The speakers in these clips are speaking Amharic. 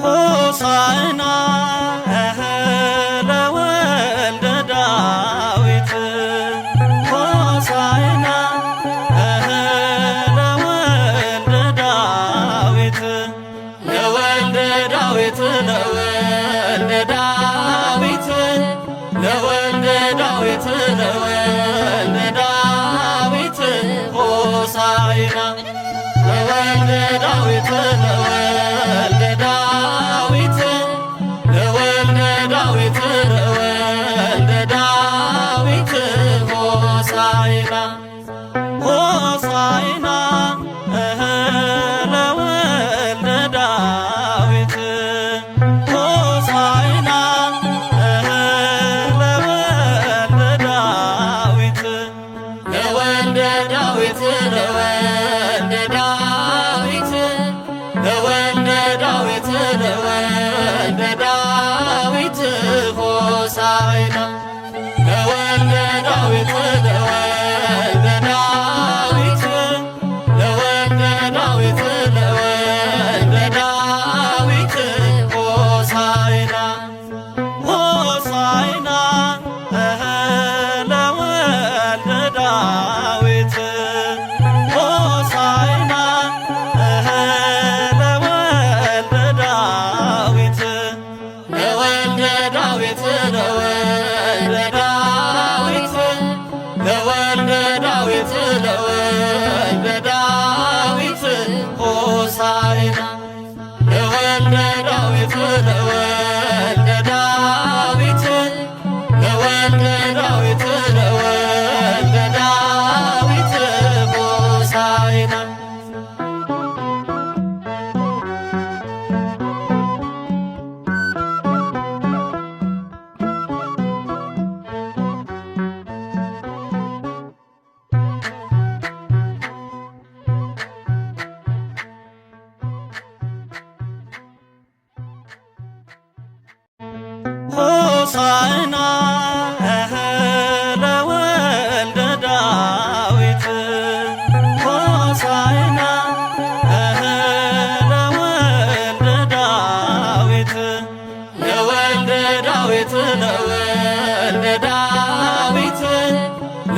ሆሳዕና ለወልደ ዳዊት ሆሳዕና ለወልደ ዳዊት ለወልደ ዳዊት ለወልደ ዳዊት ለወልደ ዳዊት ለወልደ ዳዊት ሆሳዕና ለወልደ ዳዊት ለወልደ ዳዊት ለወልደ ዳዊት ለወልደ ዳዊት ሆሳዕና ሆሳዕና ለወልደ ዳዊት ሆሳዕና ለወልደ ዳዊት ለወልደ ዳዊት ለወልደ ዳዊት ለወልደ ዳዊት ለወልደ ዳዊት ሆሳዕና ለወልደ ዳዊት ለወልደ ዳዊት ለወልደ ዳዊት ለወልደ ዳዊት ሆሳዕና ሆሳዕና ለወልደ ዳዊት ሆሳዕና ለወልደ ዳዊት ለወልደ ዳዊት ለወልደ ዳዊት ለወልደ ዳዊት ለወልደ ዳዊት ሆሳዕና ለወልደ ዳዊት ለወልደ ዳዊት ለወልደ ዳዊት ለወልደ ዳዊት ሆሳዕና ሆሳዕና ለወልደ ዳዊት ሆሳዕና ለወልደ ዳዊት ለወልደ ዳዊት ለወልደ ዳዊት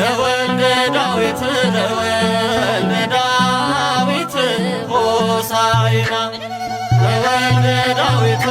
ለወልደ ዳዊት ለወልደ ዳዊት ሆሳዕና ለወልደ ዳዊት